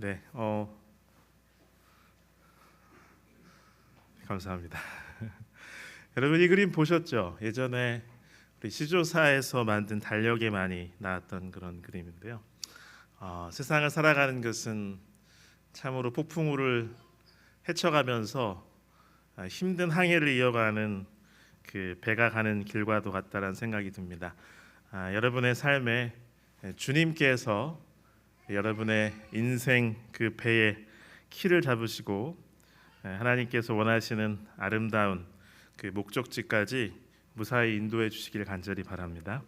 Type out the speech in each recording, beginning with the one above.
네, 감사합니다. 여러분 이 그림 보셨죠? 예전에 우리 시조사에서 만든 달력에 많이 나왔던 그런 그림인데요. 세상을 살아가는 것은 참으로 폭풍우를 헤쳐가면서 힘든 항해를 이어가는 그 배가 가는 길과도 같다라는 생각이 듭니다. 여러분의 삶에 주님께서 여러분의 인생 그 배의 키를 잡으시고 하나님께서 원하시는 아름다운 그 목적지까지 무사히 인도해 주시길 간절히 바랍니다.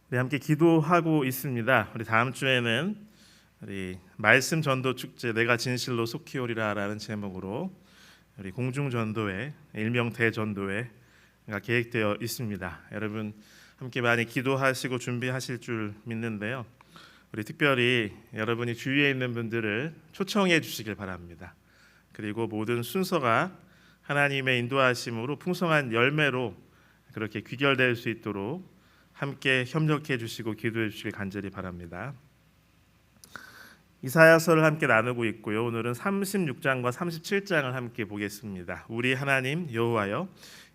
우리 함께 기도하고 있습니다. 우리 다음 주에는 우리 말씀 전도 축제 내가 진실로 속히 오리라라는 제목으로 우리 공중 전도회 일명 대전도회가 계획되어 있습니다. 여러분 함께 많이 기도하시고 준비하실 줄 믿는데요. 우리 특별히 여러분이 주위에 있는 분들을 초청해 주시길 바랍니다. 그리고 모든 순서가 하나님의 인도하심으로 풍성한 열매로 그렇게 귀결될 수 있도록 함께 협력해 주시고 기도해 주시길 간절히 바랍니다. 이사야서를 함께 나누고 있고요. 오늘은 36장과 37장을 함께 보겠습니다. 우리 하나님 여호와여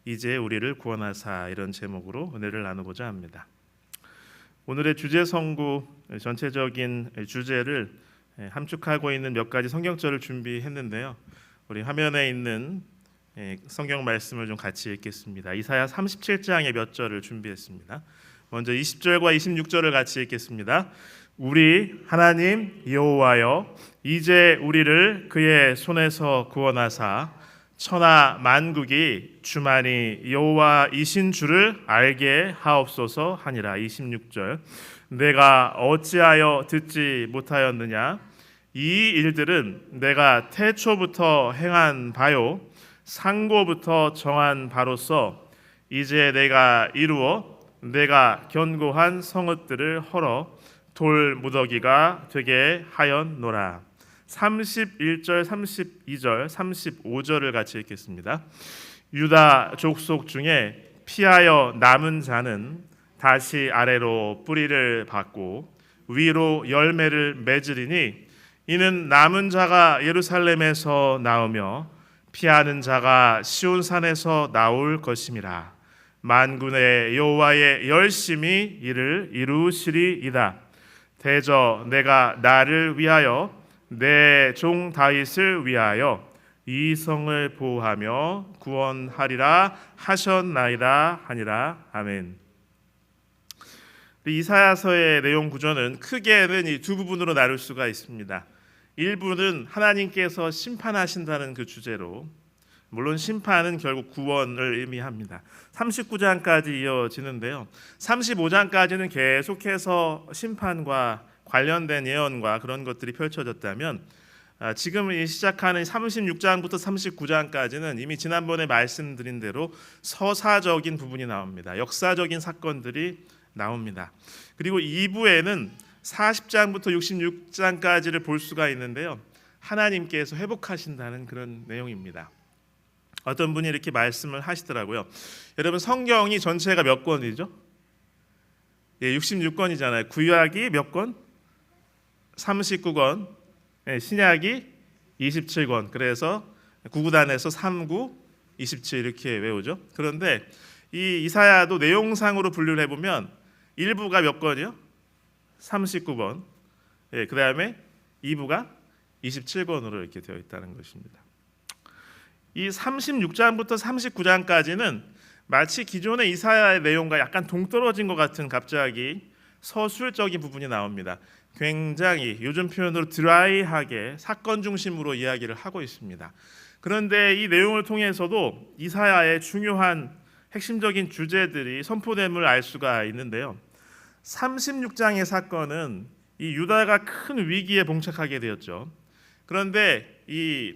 이제 우리를 구원하사, 이런 제목으로 은혜를 나누고자 합니다. 오늘의 주제 선고 전체적인 주제를 함축하고 있는 몇 가지 성경절을 준비했는데요. 우리 화면에 있는 성경 말씀을 좀 같이 읽겠습니다. 이사야 37장의 몇 절을 준비했습니다. 먼저 20절과 26절을 같이 읽겠습니다. 우리 하나님 여호와여 이제 우리를 그의 손에서 구원하사 천하 만국이 주만이 여호와이신 줄을 알게 하옵소서 하니라. 26절 내가 어찌하여 듣지 못하였느냐? 이 일들은 내가 태초부터 행한 바요 상고부터 정한 바로서 이제 내가 이루어 내가 견고한 성읍들을 헐어 돌 무더기가 되게 하였노라. 31절, 32절, 35절을 같이 읽겠습니다. 유다 족속 중에 피하여 남은 자는 다시 아래로 뿌리를 받고 위로 열매를 맺으리니 이는 남은 자가 예루살렘에서 나오며 피하는 자가 시온산에서 나올 것임이라. 만군의 여호와의 열심히 이를 이루시리이다. 대저 내가 나를 위하여 내 종 다윗을 위하여 이 성을 보호하며 구원하리라 하셨나이다 하니라. 아멘. 이사야서의 내용 구조는 크게는 이 두 부분으로 나눌 수가 있습니다. 일부는 하나님께서 심판하신다는 그 주제로, 물론 심판은 결국 구원을 의미합니다. 39장까지 이어지는데요. 35장까지는 계속해서 심판과 관련된 예언과 그런 것들이 펼쳐졌다면 지금 시작하는 36장부터 39장까지는 이미 지난번에 말씀드린 대로 서사적인 부분이 나옵니다. 역사적인 사건들이 나옵니다. 그리고 2부에는 40장부터 66장까지를 볼 수가 있는데요. 하나님께서 회복하신다는 그런 내용입니다. 어떤 분이 이렇게 말씀을 하시더라고요. 여러분 성경이 전체가 몇 권이죠? 66권이잖아요. 구약이 몇 권? 39권. 신약이 27권. 그래서 구구단에서 39, 27 이렇게 외우죠. 그런데 이 이사야도 내용상으로 분류를 해보면 1부가 몇 권이요? 39권. 그 다음에 2부가 27권으로 이렇게 되어 있다는 것입니다. 이 36장부터 39장까지는 마치 기존의 이사야의 내용과 약간 동떨어진 것 같은 갑자기 서술적인 부분이 나옵니다. 굉장히 요즘 표현으로 드라이하게 사건 중심으로 이야기를 하고 있습니다. 그런데 이 내용을 통해서도 이사야의 중요한 핵심적인 주제들이 선포됨을 알 수가 있는데요. 36장의 사건은 이 유다가 큰 위기에 봉착하게 되었죠. 그런데 이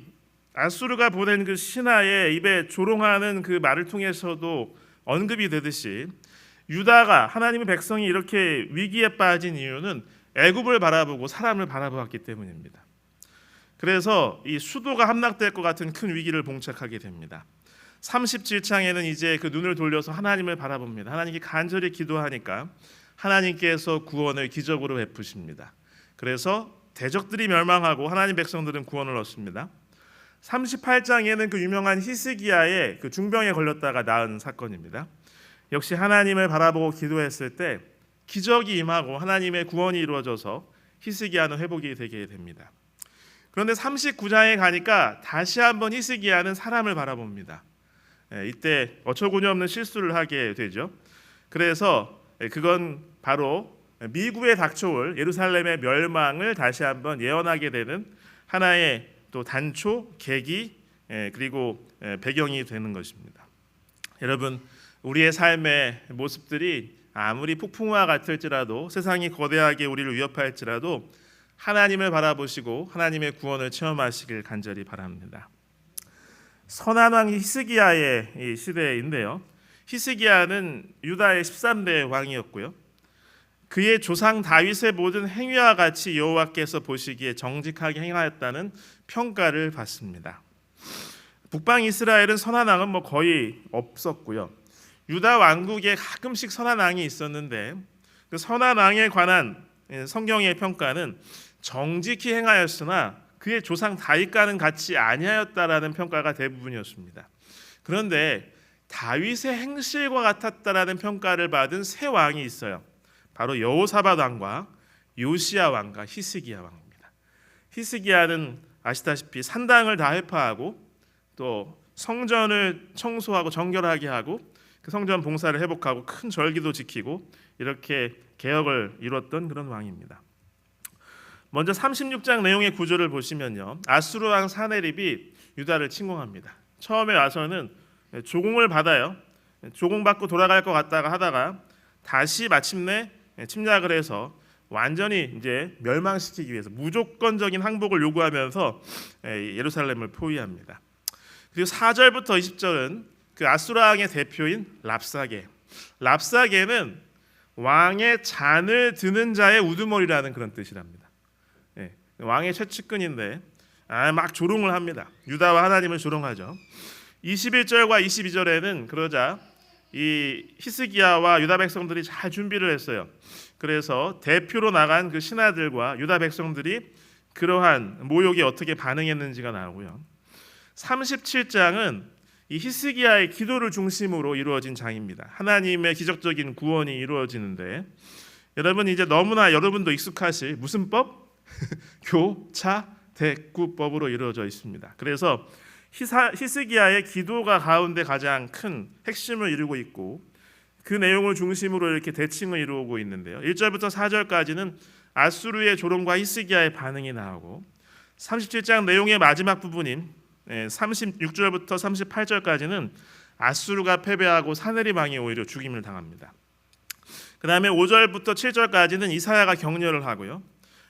아수르가 보낸 그 신하의 입에 조롱하는 그 말을 통해서도 언급이 되듯이 유다가 하나님의 백성이 이렇게 위기에 빠진 이유는 애굽을 바라보고 사람을 바라보았기 때문입니다. 그래서 이 수도가 함락될 것 같은 큰 위기를 봉착하게 됩니다. 37장에는 이제 그 눈을 돌려서 하나님을 바라봅니다. 하나님께 간절히 기도하니까 하나님께서 구원을 기적으로 베푸십니다. 그래서 대적들이 멸망하고 하나님 백성들은 구원을 얻습니다. 38장에는 그 유명한 히스기야의 그 중병에 걸렸다가 나은 사건입니다. 역시 하나님을 바라보고 기도했을 때 기적이 임하고 하나님의 구원이 이루어져서 히스기야는 회복이 되게 됩니다. 그런데 39장에 가니까 다시 한번 히스기야는 사람을 바라봅니다. 이때 어처구니 없는 실수를 하게 되죠. 그래서 그건 바로 미국에 닥쳐올 예루살렘의 멸망을 다시 한번 예언하게 되는 하나의 또 단초, 계기, 그리고 배경이 되는 것입니다. 여러분, 우리의 삶의 모습들이 아무리 폭풍우와 같을지라도, 세상이 거대하게 우리를 위협할지라도 하나님을 바라보시고 하나님의 구원을 체험하시길 간절히 바랍니다. 선한 왕 히스기야의 시대인데요. 히스기야는 유다의 13대 왕이었고요. 그의 조상 다윗의 모든 행위와 같이 여호와께서 보시기에 정직하게 행하였다는 평가를 받습니다. 북방 이스라엘은 선한 왕은 거의 없었고요. 유다 왕국에 가끔씩 선한 왕이 있었는데 그 선한 왕에 관한 성경의 평가는 정직히 행하였으나 그의 조상 다윗과는 같이 아니하였다라는 평가가 대부분이었습니다. 그런데 다윗의 행실과 같았다라는 평가를 받은 세 왕이 있어요. 바로 여호사밧 왕과 요시야 왕과 히스기야 왕입니다. 히스기야는 아시다시피 산당을 다 회파하고 또 성전을 청소하고 정결하게 하고 그 성전 봉사를 회복하고 큰 절기도 지키고 이렇게 개혁을 이뤘던 그런 왕입니다. 먼저 36장 내용의 구조를 보시면요, 아수르 왕 사네립이 유다를 침공합니다. 처음에 와서는 조공을 받아요. 조공받고 돌아갈 것 같다가 하다가 다시 마침내 침략을 해서 완전히 이제 멸망시키기 위해서 무조건적인 항복을 요구하면서 예루살렘을 포위합니다. 그리고 4절부터 20절은 그 아수르 왕의 대표인 랍사게는 왕의 잔을 드는 자의 우두머리라는 그런 뜻이랍니다. 왕의 최측근인데 막 조롱을 합니다. 유다와 하나님을 조롱하죠. 21절과 22절에는 그러자 이 히스기야와 유다 백성들이 잘 준비를 했어요. 그래서 대표로 나간 그 신하들과 유다 백성들이 그러한 모욕에 어떻게 반응했는지가 나오고요. 37장은 이 히스기야의 기도를 중심으로 이루어진 장입니다. 하나님의 기적적인 구원이 이루어지는데 여러분 이제 너무나 여러분도 익숙하실 무슨 법? 교차 대구법으로 이루어져 있습니다. 그래서 히스기야의 기도가 가운데 가장 큰 핵심을 이루고 있고 그 내용을 중심으로 이렇게 대칭을 이루고 있는데요. 1절부터 4절까지는 아수르의 조롱과 히스기야의 반응이 나오고 37장 내용의 마지막 부분인 36절부터 38절까지는 아수르가 패배하고 사네립 왕이 오히려 죽임을 당합니다. 그 다음에 5절부터 7절까지는 이사야가 격려를 하고요.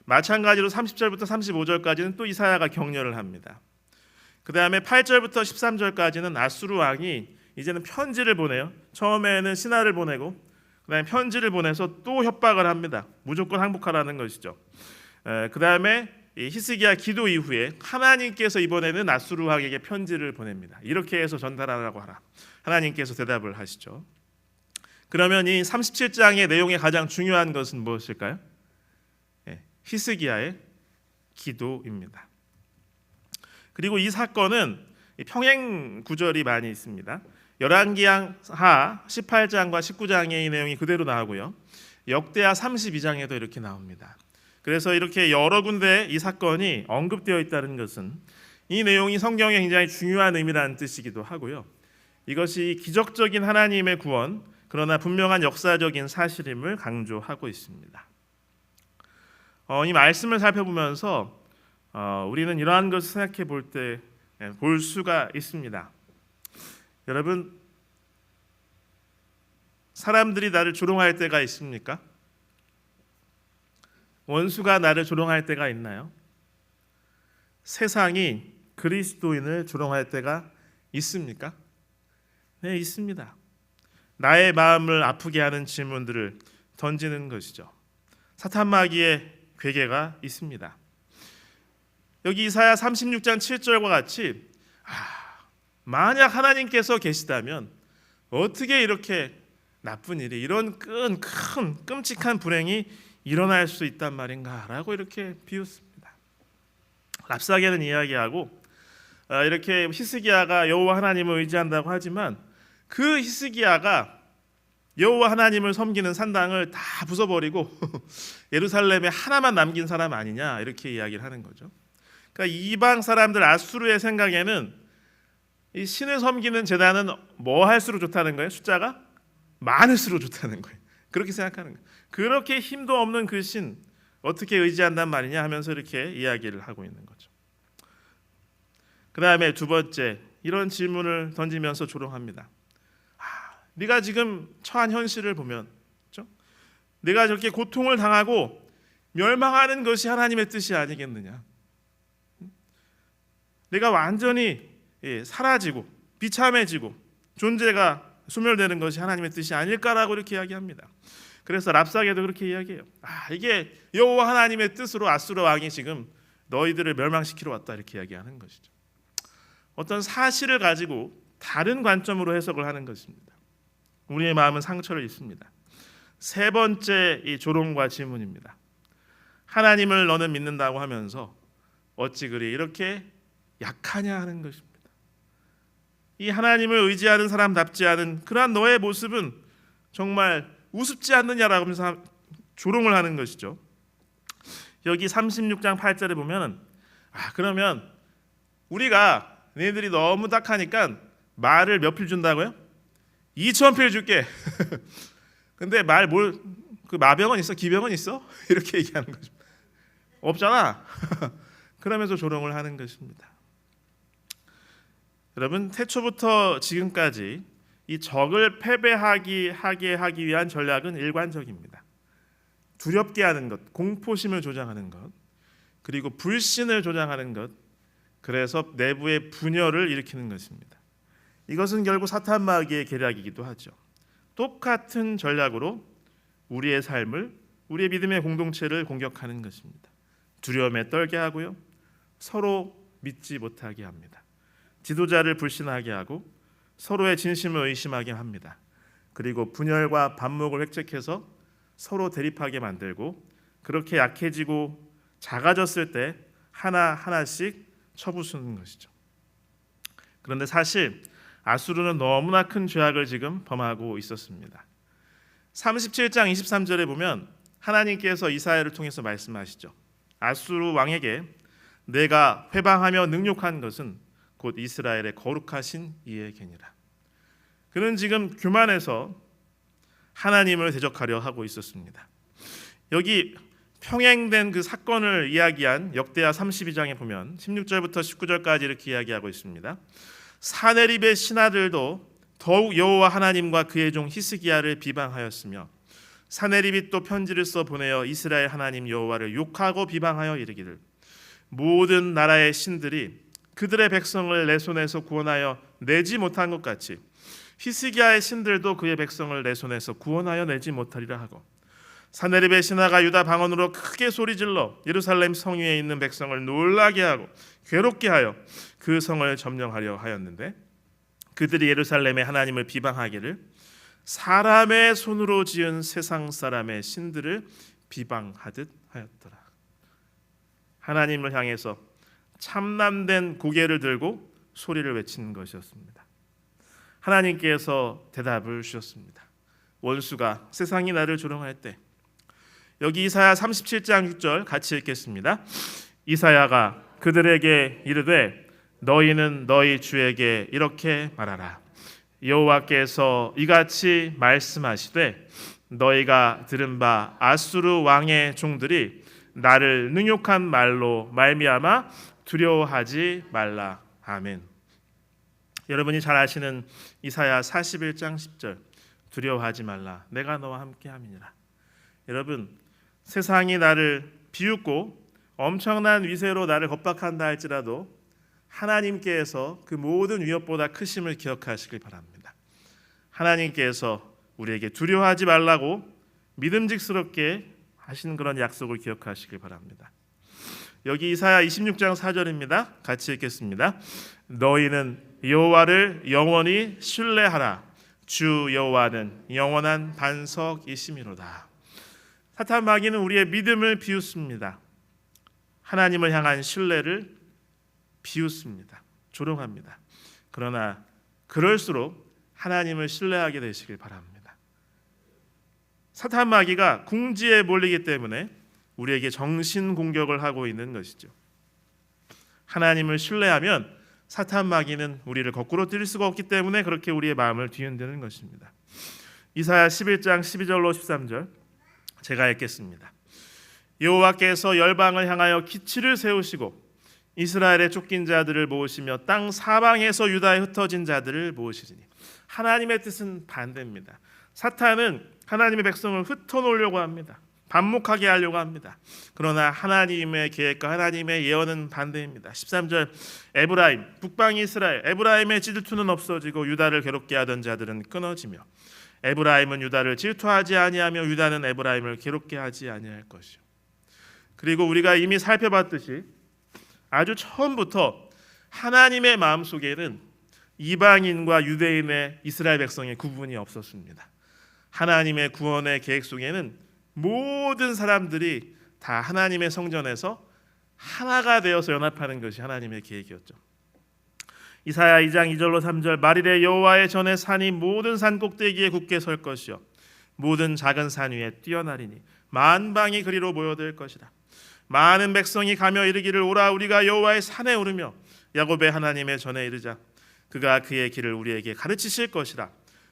마찬가지로 30절부터 35절까지는 또 이사야가 격려를 합니다. 그 다음에 8절부터 13절까지는 아수르 왕이 이제는 편지를 보내요. 처음에는 신하를 보내고 그 다음에 편지를 보내서 또 협박을 합니다. 무조건 항복하라는 것이죠. 그 다음에 히스기야 기도 이후에 하나님께서 이번에는 아수르 왕에게 편지를 보냅니다. 이렇게 해서 전달하라고 하라. 하나님께서 대답을 하시죠. 그러면 이 37장의 내용의 가장 중요한 것은 무엇일까요? 히스기야의 기도입니다. 그리고 이 사건은 평행 구절이 많이 있습니다. 열왕기하 18장과 19장의 이 내용이 그대로 나오고요. 역대하 32장에도 이렇게 나옵니다. 그래서 이렇게 여러 군데 이 사건이 언급되어 있다는 것은 이 내용이 성경에 굉장히 중요한 의미라는 뜻이기도 하고요. 이것이 기적적인 하나님의 구원, 그러나 분명한 역사적인 사실임을 강조하고 있습니다. 이 말씀을 살펴보면서 우리는 이러한 것을 생각해 볼 수가 있습니다. 여러분, 사람들이 나를 조롱할 때가 있습니까? 원수가 나를 조롱할 때가 있나요? 세상이 그리스도인을 조롱할 때가 있습니까? 네, 있습니다. 나의 마음을 아프게 하는 질문들을 던지는 것이죠. 사탄마귀의 괴계가 있습니다. 여기 이사야 36장 7절과 같이 만약 하나님께서 계시다면 어떻게 이렇게 나쁜 일이, 이런 큰 끔찍한 불행이 일어날 수 있단 말인가라고 이렇게 비웃습니다. 랍사게는 이야기하고 이렇게 히스기야가 여호와 하나님을 의지한다고 하지만 그 히스기야가 여호와 하나님을 섬기는 산당을 다 부숴버리고 예루살렘에 하나만 남긴 사람 아니냐 이렇게 이야기를 하는 거죠. 그러니까 이방 사람들 아수르의 생각에는 이 신을 섬기는 제단은 뭐 할수록 좋다는 거예요? 숫자가 많을수록 좋다는 거예요. 그렇게 생각하는 거예요. 그렇게 힘도 없는 그 신 어떻게 의지한단 말이냐 하면서 이렇게 이야기를 하고 있는 거죠. 그 다음에 두 번째 이런 질문을 던지면서 조롱합니다. 네가 지금 처한 현실을 보면, 그렇죠? 네가 저렇게 고통을 당하고 멸망하는 것이 하나님의 뜻이 아니겠느냐? 네가 완전히 사라지고 비참해지고 존재가 소멸되는 것이 하나님의 뜻이 아닐까라고 이렇게 이야기합니다. 그래서 랍사게도 그렇게 이야기해요. 이게 여호와 하나님의 뜻으로 아수르 왕이 지금 너희들을 멸망시키러 왔다 이렇게 이야기하는 것이죠. 어떤 사실을 가지고 다른 관점으로 해석을 하는 것입니다. 우리의 마음은 상처를 입습니다. 세 번째 이 조롱과 질문입니다. 하나님을 너는 믿는다고 하면서 어찌 그리 이렇게 약하냐 하는 것입니다. 이 하나님을 의지하는 사람답지 않은 그러한 너의 모습은 정말 우습지 않느냐라고 하면서 조롱을 하는 것이죠. 여기 36장 8절에 보면 그러면 우리가 너희들이 너무 딱하니까 말을 몇 필 준다고요? 2,000필 줄게. 근데 그 마병은 있어? 기병은 있어? 이렇게 얘기하는 거죠. 없잖아. 그러면서 조롱을 하는 것입니다. 여러분 태초부터 지금까지 이 적을 패배하게 하기 위한 전략은 일관적입니다. 두렵게 하는 것, 공포심을 조장하는 것, 그리고 불신을 조장하는 것, 그래서 내부의 분열을 일으키는 것입니다. 이것은 결국 사탄 마귀의 계략이기도 하죠. 똑같은 전략으로 우리의 삶을, 우리의 믿음의 공동체를 공격하는 것입니다. 두려움에 떨게 하고요, 서로 믿지 못하게 합니다. 지도자를 불신하게 하고 서로의 진심을 의심하게 합니다. 그리고 분열과 반목을 획책해서 서로 대립하게 만들고 그렇게 약해지고 작아졌을 때 하나하나씩 쳐부수는 것이죠. 그런데 사실 아수르는 너무나 큰 죄악을 지금 범하고 있었습니다. 37장 23절에 보면 하나님께서 이사야를 통해서 말씀하시죠. 아수르 왕에게 내가 회방하며 능욕한 것은 곧 이스라엘의 거룩하신 이의 개니라. 그는 지금 교만해서 하나님을 대적하려 하고 있었습니다. 여기 평행된 그 사건을 이야기한 역대하 32장에 보면 16절부터 19절까지 이렇게 이야기하고 있습니다. 사네립의 신하들도 더욱 여호와 하나님과 그의 종 히스기야를 비방하였으며 사네립이 또 편지를 써 보내어 이스라엘 하나님 여호와를 욕하고 비방하여 이르기를 모든 나라의 신들이 그들의 백성을 내 손에서 구원하여 내지 못한 것 같이 히스기야의 신들도 그의 백성을 내 손에서 구원하여 내지 못하리라 하고 사네립의 신하가 유다 방언으로 크게 소리질러 예루살렘 성 위에 있는 백성을 놀라게 하고 괴롭게 하여 그 성을 점령하려 하였는데 그들이 예루살렘의 하나님을 비방하기를 사람의 손으로 지은 세상 사람의 신들을 비방하듯 하였더라. 하나님을 향해서 참남된 고개를 들고 소리를 외치는 것이었습니다. 하나님께서 대답을 주셨습니다. 원수가 세상이 나를 조롱할 때 여기 이사야 37장 6절 같이 읽겠습니다. 이사야가 그들에게 이르되 너희는 너희 주에게 이렇게 말하라. 여호와께서 이같이 말씀하시되 너희가 들은 바 아수르 왕의 종들이 나를 능욕한 말로 말미암아 두려워하지 말라. 아멘. 여러분이 잘 아시는 이사야 41장 10절 두려워하지 말라. 내가 너와 함께 함이니라. 여러분 세상이 나를 비웃고 엄청난 위세로 나를 겁박한다 할지라도 하나님께서 그 모든 위협보다 크심을 기억하시길 바랍니다. 하나님께서 우리에게 두려워하지 말라고 믿음직스럽게 하신 그런 약속을 기억하시길 바랍니다. 여기 이사야 26장 4절입니다. 같이 읽겠습니다. 너희는 여호와를 영원히 신뢰하라. 주 여호와는 영원한 반석이시미로다. 사탄 마귀는 우리의 믿음을 비웃습니다. 하나님을 향한 신뢰를 비웃습니다. 조롱합니다. 그러나 그럴수록 하나님을 신뢰하게 되시길 바랍니다. 사탄 마귀가 궁지에 몰리기 때문에 우리에게 정신 공격을 하고 있는 것이죠. 하나님을 신뢰하면 사탄 마귀는 우리를 거꾸로 뛸 수가 없기 때문에 그렇게 우리의 마음을 뒤흔드는 것입니다. 이사야 11장 12절로 13절 제가 읽겠습니다. 여호와께서 열방을 향하여 기치를 세우시고 이스라엘의 쫓긴 자들을 모으시며 땅 사방에서 유다에 흩어진 자들을 모으시리니. 하나님의 뜻은 반대입니다. 사탄은 하나님의 백성을 흩어놓으려고 합니다. 반목하게 하려고 합니다. 그러나 하나님의 계획과 하나님의 예언은 반대입니다. 13절 에브라임 북방 이스라엘 에브라임의 질투는 없어지고 유다를 괴롭게 하던 자들은 끊어지며 에브라임은 유다를 질투하지 아니하며 유다는 에브라임을 괴롭게 하지 아니할 것이요. 그리고 우리가 이미 살펴봤듯이 아주 처음부터 하나님의 마음속에는 이방인과 유대인의 이스라엘 백성의 구분이 없었습니다. 하나님의 구원의 계획 속에는 모든 사람들이 다 하나님의 성전에서 하나가 되어서 연합하는 것이 하나님의 계획이었죠. 이사야 2장 2절로 3절 말일에 여호와의 전에 산이 모든 산 꼭대기에 굳게 설 것이요 모든 작은 산 위에 뛰어나리니 만방이 그리로 모여들 것이라. 많은 백성이 가며 이르기를 오라 우리가 여호와의 산에 오르며 야곱의 하나님의 전에 이르자. 그가 그의 길을 우리에게 가르치실 것이라.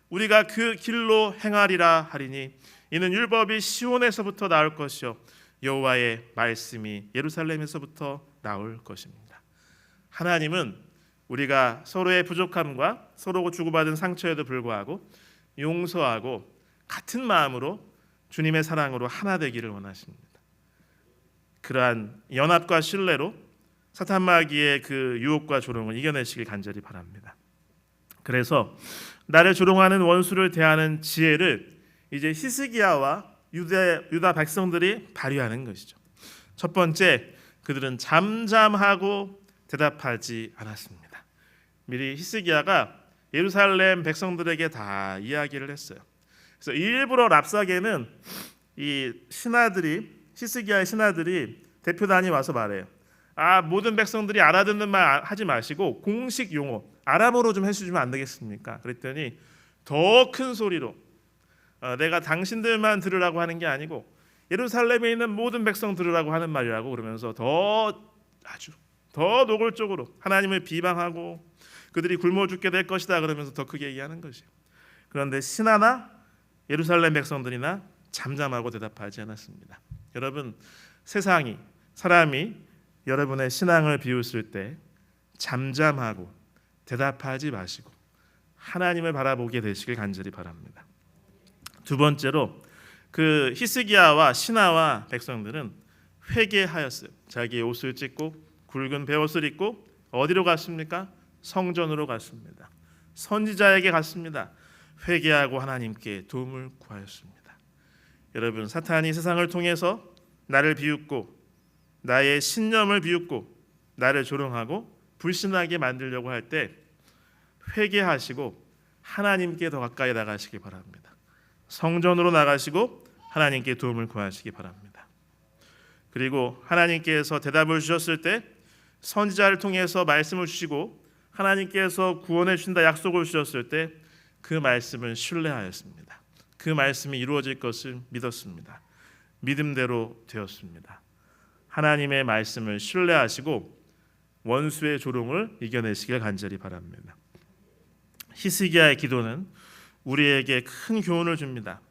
우리가 그 길로 행하리라 하리니 이는 율법이 시온에서부터 나올 것이요 여호와의 말씀이 예루살렘에서부터 나올 것입니다. 하나님은 우리가 서로의 부족함과 서로 주고받은 상처에도 불구하고 용서하고 같은 마음으로 주님의 사랑으로 하나 되기를 원하십니다. 그러한 연합과 신뢰로 사탄 마귀의 그 유혹과 조롱을 이겨내시길 간절히 바랍니다. 그래서 나를 조롱하는 원수를 대하는 지혜를 이제 히스기야와 유다 백성들이 발휘하는 것이죠. 첫 번째, 그들은 잠잠하고 대답하지 않았습니다. 미리 히스기야가 예루살렘 백성들에게 다 이야기를 했어요. 그래서 일부러 랍사게는 이 신하들이 히스기야의 신하들이 대표단이 와서 말해요. 모든 백성들이 알아듣는 말 하지 마시고 공식 용어 아람어로 좀 해주시면 안 되겠습니까? 그랬더니 더 큰 소리로 내가 당신들만 들으라고 하는 게 아니고 예루살렘에 있는 모든 백성 들으라고 하는 말이라고 그러면서 아주 더 노골적으로 하나님을 비방하고 그들이 굶어 죽게 될 것이다 그러면서 더 크게 얘기하는 것이에요. 그런데 신하나 예루살렘 백성들이나 잠잠하고 대답하지 않았습니다. 여러분, 사람이 여러분의 신앙을 비웃을 때 잠잠하고 대답하지 마시고 하나님을 바라보게 되시길 간절히 바랍니다. 두 번째로 그 히스기야와 신하와 백성들은 회개하였어요. 자기의 옷을 찢고 굵은 베옷을 입고 어디로 갔습니까? 성전으로 갔습니다. 선지자에게 갔습니다. 회개하고 하나님께 도움을 구하였습니다. 여러분, 사탄이 세상을 통해서 나를 비웃고 나의 신념을 비웃고 나를 조롱하고 불신하게 만들려고 할 때 회개하시고 하나님께 더 가까이 나가시기 바랍니다. 성전으로 나가시고 하나님께 도움을 구하시기 바랍니다. 그리고 하나님께서 대답을 주셨을 때 선지자를 통해서 말씀을 주시고 하나님께서 구원해 주신다 약속을 주셨을 때 그 말씀을 신뢰하였습니다. 그 말씀이 이루어질 것을 믿었습니다. 믿음대로 되었습니다. 하나님의 말씀을 신뢰하시고 원수의 조롱을 이겨내시길 간절히 바랍니다. 히스기야의 기도는 우리에게 큰 교훈을 줍니다.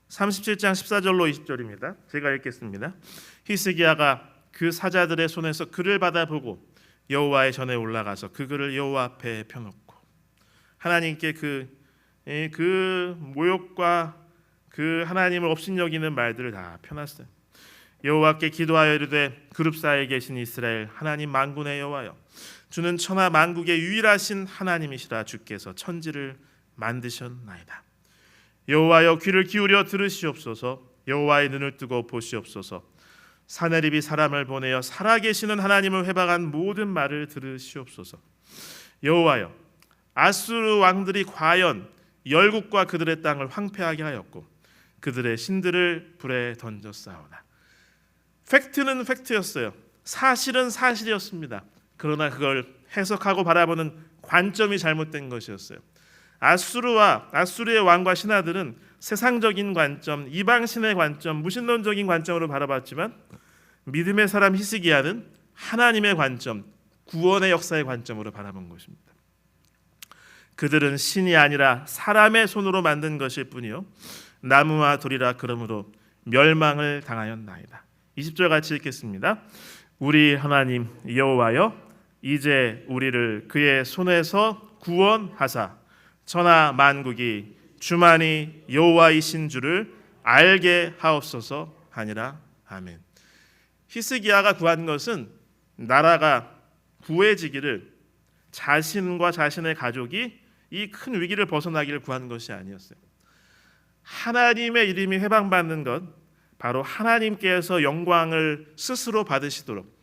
37장 14절로 20절입니다. 제가 읽겠습니다. 히스기야가 그 사자들의 손에서 글을 받아보고 여호와의 전에 올라가서 그 글을 여호와 앞에 펴놓고 하나님께 그 모욕과 그 하나님을 업신여기는 말들을 다 펴놨어요. 여호와께 기도하여 이르되 그룹 사이에 계신 이스라엘 하나님 만군의 여호와여, 주는 천하 만국의 유일하신 하나님이시라. 주께서 천지를 만드셨나이다. 여호와여, 귀를 기울여 들으시옵소서. 여호와의 눈을 뜨고 보시옵소서. 사내립이 사람을 보내어 살아계시는 하나님을 회방한 모든 말을 들으시옵소서. 여호와여, 아수르 왕들이 과연 열국과 그들의 땅을 황폐하게 하였고 그들의 신들을 불에 던졌사오나. 팩트는 팩트였어요. 사실은 사실이었습니다. 그러나 그걸 해석하고 바라보는 관점이 잘못된 것이었어요. 아수르의 왕과 신하들은 세상적인 관점, 이방신의 관점, 무신론적인 관점으로 바라봤지만 믿음의 사람 히스기야는 하나님의 관점, 구원의 역사의 관점으로 바라본 것입니다. 그들은 신이 아니라 사람의 손으로 만든 것일 뿐이요 나무와 돌이라 그러므로 멸망을 당하였나이다. 20절 같이 읽겠습니다. 우리 하나님 여호와여, 이제 우리를 그의 손에서 구원하사 천하 만국이 주만이 여호와이신 줄을 알게 하옵소서 하니라. 아멘. 히스기야가 구한 것은 나라가 구해지기를, 자신과 자신의 가족이 이 큰 위기를 벗어나기를 구한 것이 아니었어요. 하나님의 이름이 회방받는 것, 바로 하나님께서 영광을 스스로 받으시도록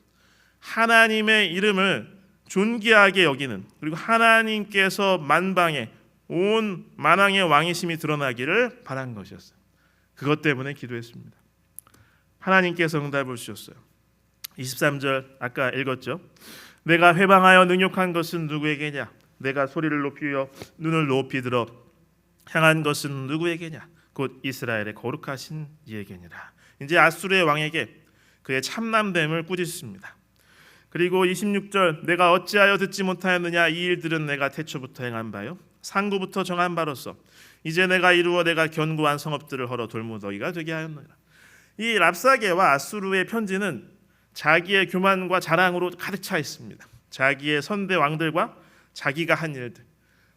하나님의 이름을 존귀하게 여기는, 그리고 하나님께서 만방에 온 만왕의 왕이심이 드러나기를 바란 것이었어요. 그것 때문에 기도했습니다. 하나님께서 응답을 주셨어요. 23절 아까 읽었죠. 내가 회방하여 능욕한 것은 누구에게냐? 내가 소리를 높이며 눈을 높이 들어 향한 것은 누구에게냐? 곧 이스라엘의 거룩하신 이에게니라. 이제 아수르의 왕에게 그의 참남됨을 꾸짖습니다. 그리고 26절 내가 어찌하여 듣지 못하였느냐? 이 일들은 내가 태초부터 행한 바요 상구부터 정한 바로서 이제 내가 이루어 내가 견고한 성읍들을 헐어 돌무더기가 되게 하였느니라. 이 랍사게와 아수르의 편지는 자기의 교만과 자랑으로 가득 차 있습니다. 자기의 선대 왕들과 자기가 한 일들,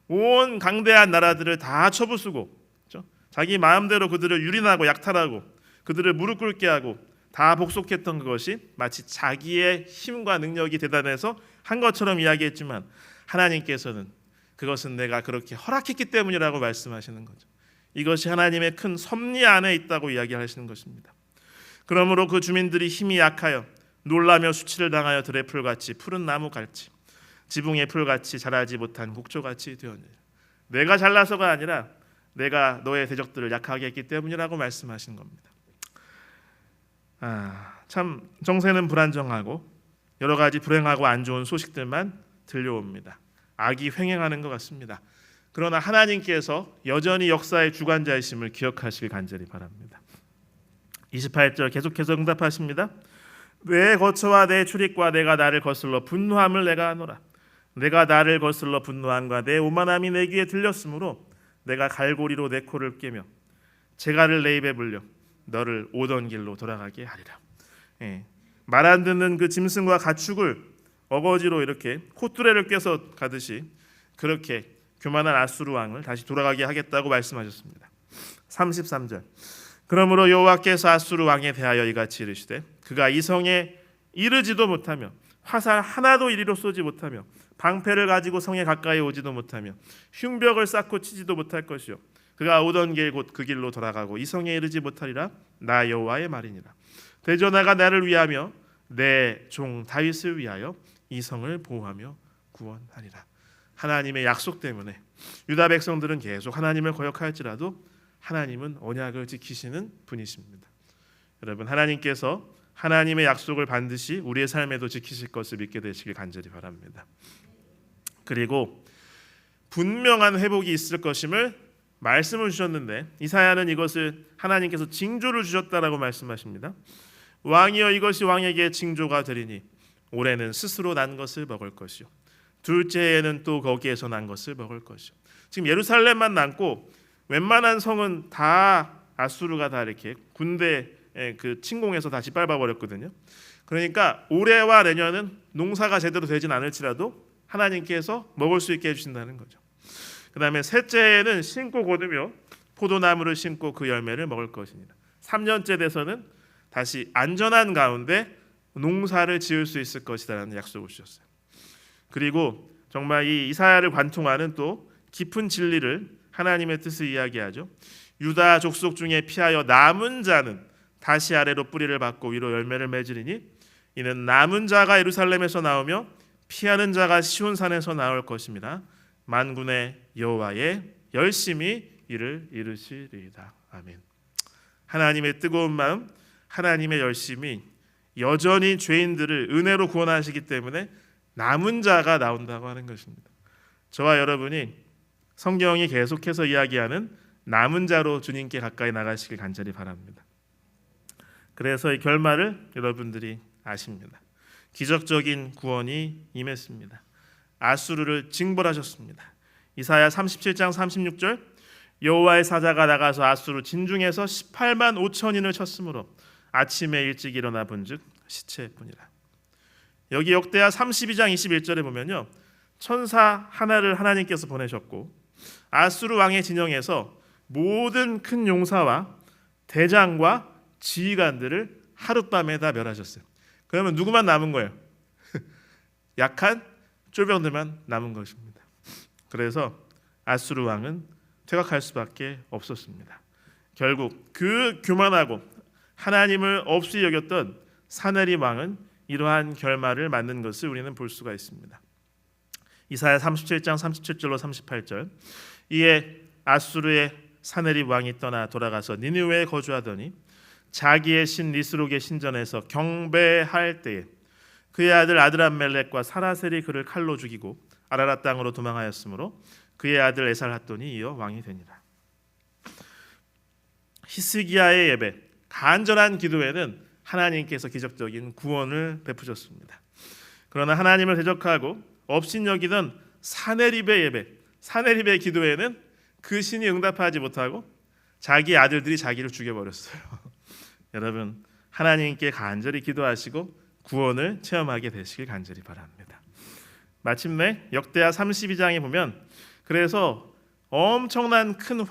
온 강대한 나라들을 다 쳐부수고, 그렇죠? 자기 마음대로 그들을 유린하고 약탈하고 그들을 무릎 꿇게 하고 다 복속했던 그것이 마치 자기의 힘과 능력이 대단해서 한 것처럼 이야기했지만 하나님께서는 그것은 내가 그렇게 허락했기 때문이라고 말씀하시는 거죠. 이것이 하나님의 큰 섭리 안에 있다고 이야기하시는 것입니다. 그러므로 그 주민들이 힘이 약하여 놀라며 수치를 당하여 들의 풀같이 푸른 나무같이 지붕의 풀같이 자라지 못한 곡초같이 되었느니라. 내가 잘나서가 아니라 내가 너의 대적들을 약하게 했기 때문이라고 말씀하신 겁니다. 참 정세는 불안정하고 여러 가지 불행하고 안 좋은 소식들만 들려옵니다. 악이 횡행하는 것 같습니다. 그러나 하나님께서 여전히 역사의 주관자이심을 기억하시길 간절히 바랍니다. 28절 계속해서 응답하십니다. 내 거처와 내 출입과 내가 나를 거슬러 분노함을 내가 아노라. 내가 나를 거슬러 분노함과 내 오만함이 내 귀에 들렸으므로 내가 갈고리로 내 코를 꿰며 재갈을 내 입에 불려 너를 오던 길로 돌아가게 하리라. 말 안 듣는 그 짐승과 가축을 어거지로 이렇게 콧뚜레를 꿰서 가듯이 그렇게 교만한 아수르 왕을 다시 돌아가게 하겠다고 말씀하셨습니다. 33절 그러므로 여호와께서 아수르 왕에 대하여 이같이 이르시되 그가 이 성에 이르지도 못하며 화살 하나도 이리로 쏘지 못하며 방패를 가지고 성에 가까이 오지도 못하며 흉벽을 쌓고 치지도 못할 것이요 그가 오던 길 곧 그 길로 돌아가고 이 성에 이르지 못하리라. 나 여호와의 말이니라. 대전하가 나를 위하며 내 종 다윗을 위하여 이 성을 보호하며 구원하리라. 하나님의 약속 때문에 유다 백성들은 계속 하나님을 거역할지라도 하나님은 언약을 지키시는 분이십니다. 여러분, 하나님께서 하나님의 약속을 반드시 우리의 삶에도 지키실 것을 믿게 되시길 간절히 바랍니다. 그리고 분명한 회복이 있을 것임을 말씀을 주셨는데 이사야는 이것을 하나님께서 징조를 주셨다라고 말씀하십니다. 왕이여 이것이 왕에게 징조가 되리니 올해는 스스로 난 것을 먹을 것이요 둘째 해에는 또 거기에서 난 것을 먹을 것이요. 지금 예루살렘만 남고 웬만한 성은 다 아수르가 다 이렇게 군대 그 침공해서 다 짓밟아 버렸거든요. 그러니까 올해와 내년은 농사가 제대로 되진 않을지라도 하나님께서 먹을 수 있게 해주신다는 거죠. 그 다음에 셋째 해에는 심고 거두며 포도나무를 심고 그 열매를 먹을 것이니라. 3년째 돼서는 다시 안전한 가운데 농사를 지을 수 있을 것이라는 약속을 주셨어요. 그리고 정말 이 이사야를 관통하는 또 깊은 진리를 하나님의 뜻을 이야기하죠. 유다 족속 중에 피하여 남은 자는 다시 아래로 뿌리를 받고 위로 열매를 맺으리니 이는 남은 자가 예루살렘에서 나오며 피하는 자가 시온산에서 나올 것입니다. 만군의 여호와의 열심히 이를 이루시리이다. 아멘. 하나님의 뜨거운 마음, 하나님의 열심이 여전히 죄인들을 은혜로 구원하시기 때문에 남은 자가 나온다고 하는 것입니다. 저와 여러분이 성경이 계속해서 이야기하는 남은 자로 주님께 가까이 나가시길 간절히 바랍니다. 그래서 이 결말을 여러분들이 아십니다. 기적적인 구원이 임했습니다. 아수르를 징벌하셨습니다. 이사야 37장 36절 여호와의 사자가 나가서 아수르 진중에서 18만 5천인을 쳤으므로 아침에 일찍 일어나 본즉 시체뿐이라. 여기 역대하 32장 21절에 보면요, 천사 하나를 하나님께서 보내셨고 아수르 왕의 진영에서 모든 큰 용사와 대장과 지휘관들을 하룻밤에 다 멸하셨어요. 그러면 누구만 남은 거예요? 약한 쫄병들만 남은 것입니다. 그래서 아수르 왕은 퇴각할 수밖에 없었습니다. 결국 그 교만하고 하나님을 없이 여겼던 사네립 왕은 이러한 결말을 맞는 것을 우리는 볼 수가 있습니다. 이사야 37장 37절로 38절 이에 아수르의 사네립 왕이 떠나 돌아가서 니느웨에 거주하더니 자기의 신 니스록의 신전에서 경배할 때에 그의 아들 아드람멜렉과 사라셀이 그를 칼로 죽이고 아라랏 땅으로 도망하였으므로 그의 아들 에살핫돈이 이어 왕이 되니라. 히스기야의 예배, 간절한 기도에는 하나님께서 기적적인 구원을 베푸셨습니다. 그러나 하나님을 대적하고 업신여기던 사네립의 예배, 사네립의 기도에는 그 신이 응답하지 못하고 자기 아들들이 자기를 죽여버렸어요. 여러분, 하나님께 간절히 기도하시고 구원을 체험하게 되시길 간절히 바랍니다. 마침내 역대하 32장에 보면 그래서 엄청난 큰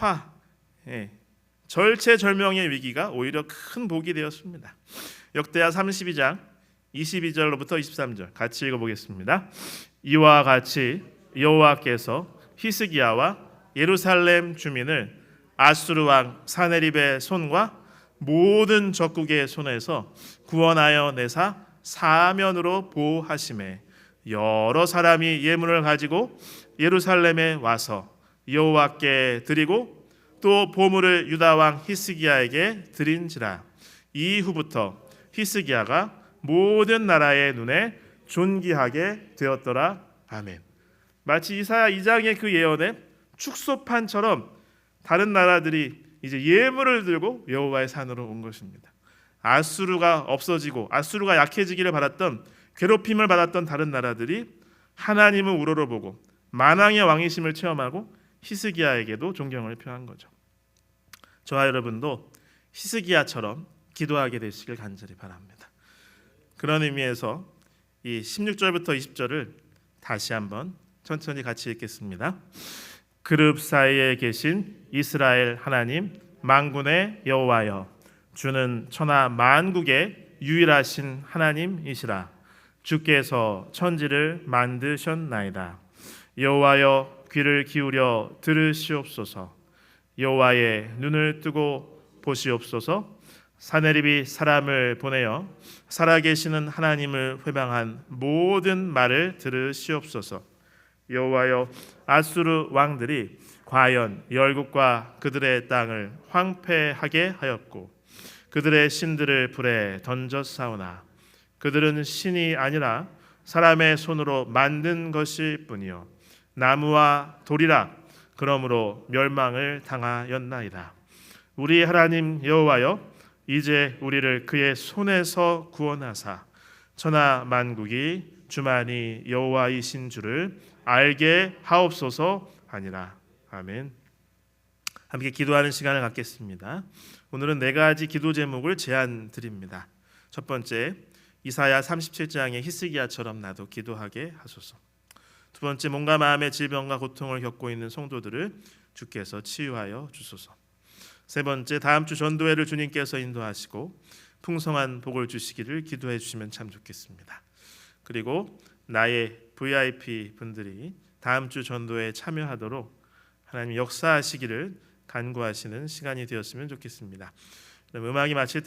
절체절명의 위기가 오히려 큰 복이 되었습니다. 역대하 32장 22절로부터 23절 같이 읽어보겠습니다. 이와 같이 여호와께서 히스기야와 예루살렘 주민을 아수르 왕 사네립의 손과 모든 적국의 손에서 구원하여 내사 사면으로 보호하심에 여러 사람이 예물을 가지고 예루살렘에 와서 여호와께 드리고 또 보물을 유다 왕 히스기야에게 드린지라. 이후부터 히스기야가 모든 나라의 눈에 존귀하게 되었더라. 아멘. 마치 이사야 2장의 그 예언의 축소판처럼 다른 나라들이 이제 예물을 들고 여호와의 산으로 온 것입니다. 아수르가 없어지고 아수르가 약해지기를 바랐던, 괴롭힘을 받았던 다른 나라들이 하나님을 우러러보고 만왕의 왕이심을 체험하고 히스기야에게도 존경을 표한 거죠. 저와 여러분도 히스기야처럼 기도하게 되시길 간절히 바랍니다. 그런 의미에서 이 16절부터 20절을 다시 한번 천천히 같이 읽겠습니다. 그룹 사이에 계신 이스라엘 하나님 만군의 여호와여, 주는 천하 만국의 유일하신 하나님이시라. 주께서 천지를 만드셨나이다. 여호와여, 귀를 기울여 들으시옵소서. 여호와의 눈을 뜨고 보시옵소서. 사네립이 사람을 보내어 살아계시는 하나님을 회방한 모든 말을 들으시옵소서. 여호와여, 아수르 왕들이 과연 열국과 그들의 땅을 황폐하게 하였고 그들의 신들을 불에 던졌사오나 그들은 신이 아니라 사람의 손으로 만든 것일 뿐이요 나무와 돌이라. 그러므로 멸망을 당하였나이다. 우리 하나님 여호와여, 이제 우리를 그의 손에서 구원하사 천하 만국이 주만이 여호와이신 줄을 알게 하옵소서 하니라. 아멘. 함께 기도하는 시간을 갖겠습니다. 오늘은 네 가지 기도 제목을 제안 드립니다. 첫 번째, 이사야 37장의 히스기야처럼 나도 기도하게 하소서. 두 번째, 몸과 마음의 질병과 고통을 겪고 있는 성도들을 주께서 치유하여 주소서. 세 번째, 다음 주 전도회를 주님께서 인도하시고 풍성한 복을 주시기를 기도해 주시면 참 좋겠습니다. 그리고 나의 VIP 분들이 다음 주 전도회에 참여하도록 하나님 역사하시기를 간구하시는 시간이 되었으면 좋겠습니다. 음악이 마칠 때